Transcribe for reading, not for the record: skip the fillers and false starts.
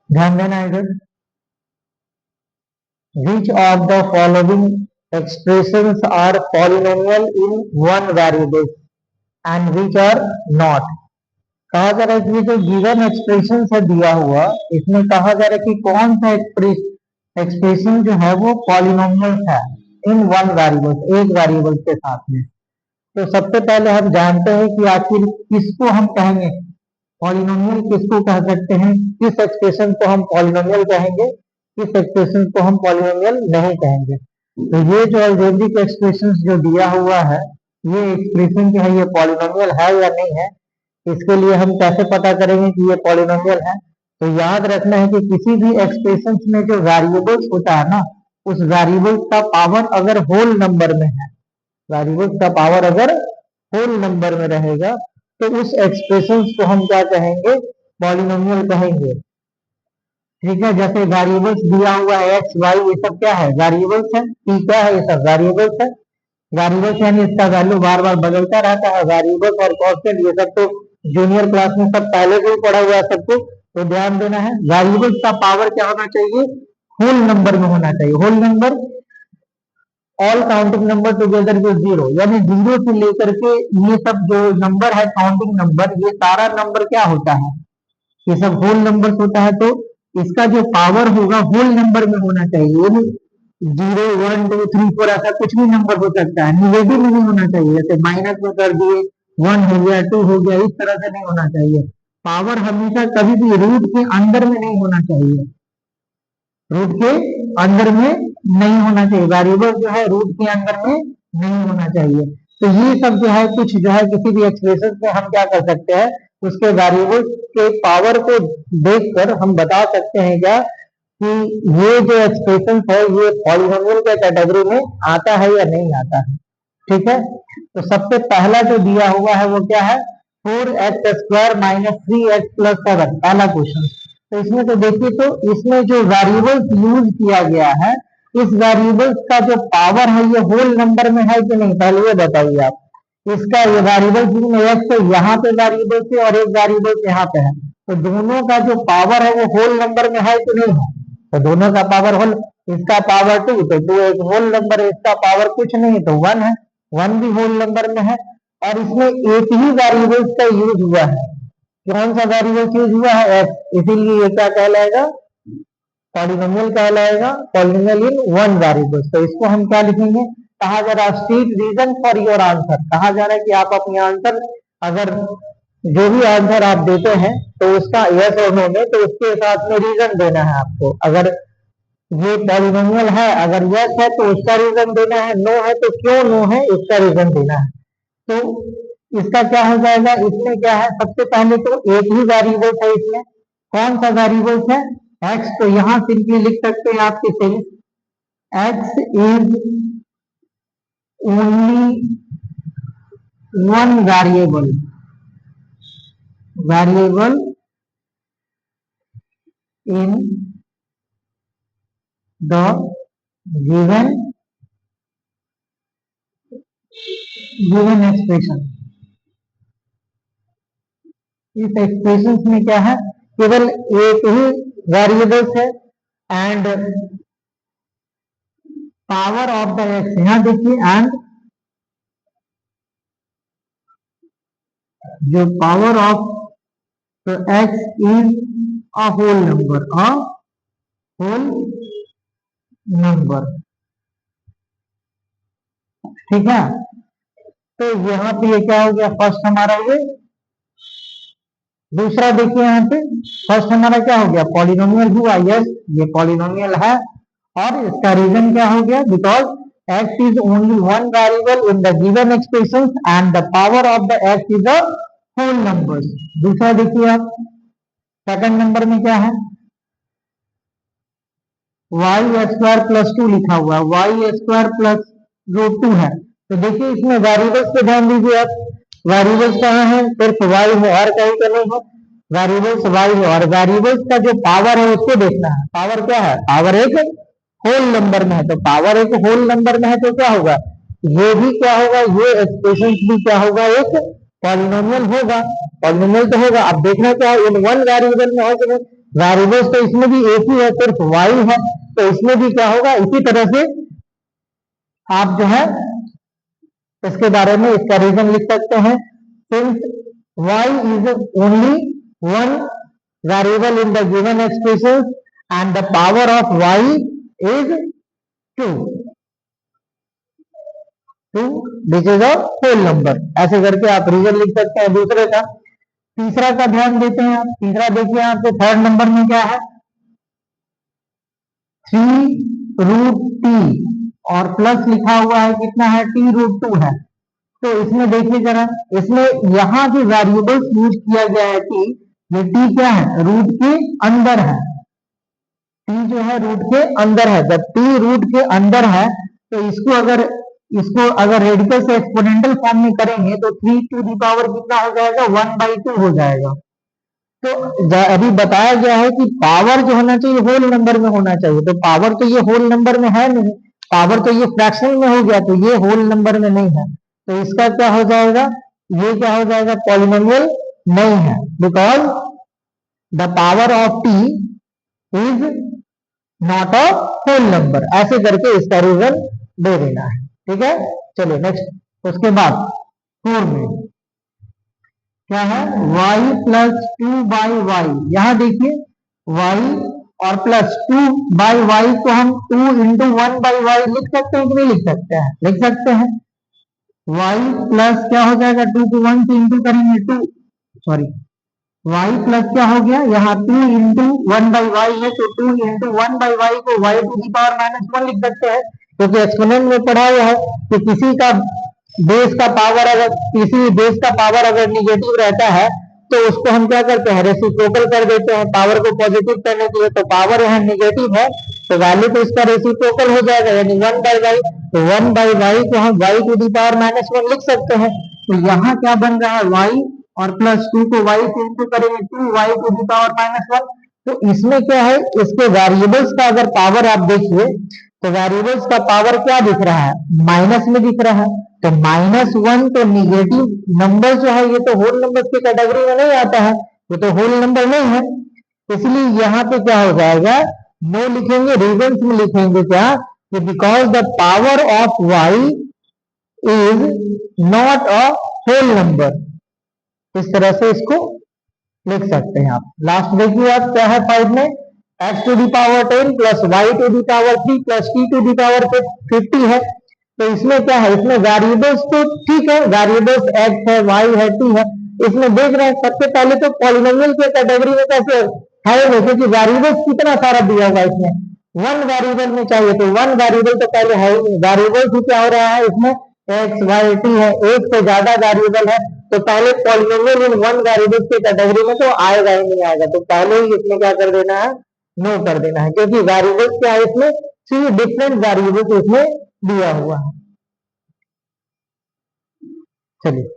ध्यान देना इधर। Which of the following expressions are polynomial in one variable and which are not? कहा जा रहा है कि ये जो गिवन एक्सप्रेशन है दिया हुआ, इसमें कहा जा रहा है कि कौन सा एक्सप्रेशन जो है वो पॉलिनोमियल है इन वन वेरिएबल, एक वेरिएबल के साथ में। तो सबसे पहले हम जानते हैं कि आखिर किसको हम कहेंगे पॉलिनोमियल, किसको कह सकते हैं, किस एक्सप्रेशन को हम पॉलिनोमियल कहेंगे, किस एक्सप्रेशन को हम पॉलिनोमियल नहीं कहेंगे। तो ये जो अलजेब्रिक एक्सप्रेशन जो दिया हुआ है, ये एक्सप्रेशन जो है ये पॉलिनोमियल है या नहीं है, इसके लिए हम कैसे पता करेंगे कि ये पॉलिनोमियल है। तो याद रखना है कि किसी भी एक्सप्रेशन में जो वेरिएबल्स होता है ना, उस वेरिएबल्स का पावर अगर होल नंबर में है, वेरिएबल्स का पावर अगर होल नंबर में रहेगा, तो उस एक्सप्रेशन को हम क्या कहेंगे, पॉलिनोमियल कहेंगे। ठीक है, जैसे वेरिएबल्स दिया हुआ है एक्स वाई, ये सब क्या है, वेरिएबल्स है। टी क्या है, ये सब वेरिएबल्स है। वेरिएबल्स यानी इसका वैल्यू बार बार बदलता रहता है। वेरिएबल्स और कांस्टेंट ये सब तो जूनियर क्लास में सब पहले से ही पढ़ा हुआ है सबको, तो ध्यान देना है। वेरिएबल्स का पावर क्या होना चाहिए, होल नंबर में होना चाहिए। Whole number, all counting number together with zero, यानी जीरो से लेकर के ये सब जो नंबर है काउंटिंग नंबर, ये सारा नंबर क्या होता है, ये सब होल नंबर होता है। तो इसका जो पावर होगा होल नंबर में होना चाहिए। Zero one two three four ऐसा कुछ भी नंबर हो सकता है, निगेटिव में नहीं होना चाहिए। जैसे माइनस में कर दिए, वन हो गया, टू हो गया, इस तरह से नहीं होना चाहिए। पावर हमेशा कभी भी रूट के अंदर में नहीं होना चाहिए, रूट के अंदर में नहीं होना चाहिए। वेरिएबल जो है रूट के अंदर में नहीं होना चाहिए। तो ये सब जो है कुछ जो है किसी भी एक्सप्रेशन में हम क्या कर सकते हैं, उसके वेरिएबल के पावर को देखकर हम बता सकते हैं क्या कि ये जो एक्सप्रेशन है ये पॉलिनोमियल के कैटेगरी में आता है या नहीं आता है। ठीक है, तो सबसे पहला जो दिया हुआ है वो क्या है, 4x² - 3x+7, पहला क्वेश्चन। तो इसमें तो देखिए, तो इसमें जो वेरिएबल्स यूज किया गया है, इस वेरिएबल्स का जो पावर है ये होल नंबर में है कि नहीं, पहले ये बताइए आप। इसका ये वेरिएबल्स में एक तो यहाँ पे वेरिएबल्स है और एक वेरिएबल्स यहाँ पे है, तो दोनों का जो पावर है वो होल नंबर में है कि नहीं है, तो दोनों का पावर होल, इसका पावर 2, तो 2 एक होल नंबर है, इसका पावर कुछ नहीं तो 1 है, 1 भी होल नंबर में है। और इसमें एक ही वेरिएबल्स का यूज हुआ है, कौन सा वेरिएबल यूज हुआ है, एक्स, इसीलिए ये क्या कहलाएगा, पॉलिनोमियल कहलाएगा, पॉलिनोमियल इन वन वेरिएबल। तो इसको हम क्या लिखेंगे, कहा जा रहा है state reason for your answer, कहा जा रहा है कि आप अपने आंसर, अगर जो भी आंसर आप देते हैं तो उसका यस और नो में, तो उसके साथ में रीजन देना है आपको। अगर ये पॉलिनोमियल है, अगर यस है तो उसका रीजन देना है, नो है तो क्यों नो है इसका रीजन देना है। तो इसका क्या हो जाएगा, इसमें क्या है, सबसे पहले तो एक ही वेरिएबल है इसमें, कौन सा वेरिएबल है, एक्स। तो यहां सिंपली लिख सकते हैं आप किसे, x is only one variable, variable in the given expression. इस एक्सप्रेशन में क्या है, केवल एक ही वेरिएबल्स है and power of the x, यहां देखिए, एंड जो power of x is a whole number, a whole number. ठीक है, तो यहाँ पे ये क्या हो गया, फर्स्ट हमारा ये। दूसरा देखिए यहाँ पे, फर्स्ट हमारा क्या हो गया, पॉलिनोमियल हुआ, यस ये पॉलिनोमियल है। और इसका रीजन क्या हो गया, because x is only one variable in the given expression and the power of the x is a whole number. दूसरा देखिए आप, सेकंड नंबर में क्या है, y² + 2 लिखा हुआ है, y² + 2 है। तो देखिए इसमें वेरिएबल्स पे ध्यान दीजिए आप, वेरिएबल्स कहाँ है, सिर्फ y है और कहीं पे नहीं है, वेरिएबल्स y है। और वेरिएबल्स का जो पावर है उसको देखना है, पावर क्या है, पावर एक होल नंबर में है। तो पावर एक होल नंबर में है तो क्या होगा, ये भी क्या होगा, ये एक्सप्रेशन भी क्या होगा, एक पॉलिनोमियल होगा, पॉलिनोमियल तो होगा। अब देखना क्या है, इन वन वेरिएबल में है कि नहीं। वेरिएबल्स तो इसमें भी एक ही है, सिर्फ वाई है, तो इसमें भी क्या होगा, इसी तरह से आप जो है इसके बारे में इसका रीजन लिख सकते हैं। Since y is only one variable in the given expression and the power of y is 2, which is a whole number। ऐसे करके आप रीजन लिख सकते हैं दूसरे का। तीसरा का ध्यान देते हैं आप। तीसरा देखिए आपके थर्ड नंबर में क्या है, 3√t और प्लस लिखा हुआ है कितना है, t√2 है। तो इसमें देखिए जरा, इसमें यहाँ जो वेरिएबल्स यूज किया गया है टी, ये टी क्या है, रूट के अंदर है। टी जो है रूट के अंदर है। जब टी रूट के अंदर है तो इसको अगर रेडिकल से एक्सपोनेंशियल फॉर्म में करेंगे तो 3 टू दी पावर कितना हो जाएगा, 1/2 हो जाएगा। तो अभी बताया गया है कि पावर जो होना चाहिए होल नंबर में होना चाहिए, तो पावर तो ये होल नंबर में है नहीं, पावर तो ये फ्रैक्शन में हो गया, तो ये होल नंबर में नहीं है। तो इसका क्या हो जाएगा, ये क्या हो जाएगा, पॉलिनोमियल नहीं है, because the power of t is not a whole number. ऐसे करके इसका रीजन दे देना है, ठीक है। चलिए नेक्स्ट, उसके बाद 4 में क्या है, y प्लस 2/y। यहाँ देखिए y और प्लस 2/y को हम 2 इंटू 1/y लिख सकते हैं कि नहीं लिख सकते हैं, लिख सकते हैं। y प्लस क्या हो जाएगा, 2 को 1 से इंटू करेंगे 2, सॉरी y प्लस क्या हो गया, यहाँ 2 इंटू 1/y है, तो 2 इंटू 1/y को y टू दी पावर -1 लिख सकते हैं। क्योंकि एक्सपोनेंट में पढ़ा हुआ है कि किसी का पावर अगर निगेटिव रहता है तो उसको हम क्या करते हैं, रेसिप्रोकल कर देते हैं पावर को पॉजिटिव करने के लिए। तो पावर यहाँ निगेटिव है तो वैल्यू तो इसका रेसिप्रोकल हो जाएगा, यानी 1/y। तो 1/y को हम y टू दी पावर -1 लिख सकते हैं। तो यहाँ क्या बन रहा है, y और प्लस 2 को y से इंटू करेंगे 2y टू दी पावर -1। तो इसमें क्या है, इसके वेरिएबल्स का अगर पावर आप देखिए तो वेरिएबल्स का पावर क्या दिख रहा है, माइनस में दिख रहा है। तो -1 तो निगेटिव नंबर जो है ये तो होल नंबर की कैटेगरी में नहीं आता है, ये तो होल नंबर नहीं है। इसलिए यहाँ पे क्या हो जाएगा, नो लिखेंगे, रीजंस में लिखेंगे क्या, कि because the power of y is not a whole number. इस तरह से इसको लिख सकते हैं आप। लास्ट देखिए आप क्या है 5 में, x to the power 10 plus y to the power 3 plus t to the power 50 है। तो इसमें क्या है, इसमें वेरिएबल्स तो ठीक है, वेरिएबल्स x है, y है, t है। इसमें देख रहे हैं सबसे पहले तो पॉलिनोमियल के कैटेगरी में कैसे है, क्योंकि वेरिएबल्स कितना सारा दिया हुआ है इसमें, वन वेरिएबल में चाहिए, तो वन वेरिएबल तो पहले है ही नहीं। वेरिएबल्स क्या हो रहा है इसमें, x y t है, एक से ज्यादा वेरिएबल है, तो पहले पॉलिनोमियल इन वन वेरिएबल के कैटेगरी में तो आएगा ही नहीं आएगा। तो पहले ही इसमें क्या कर देना है, नो कर देना है, क्योंकि वेरिएबल्स क्या है इसमें, 3 डिफरेंट वेरिएबल्स इसमें दिया हुआ है। चलिए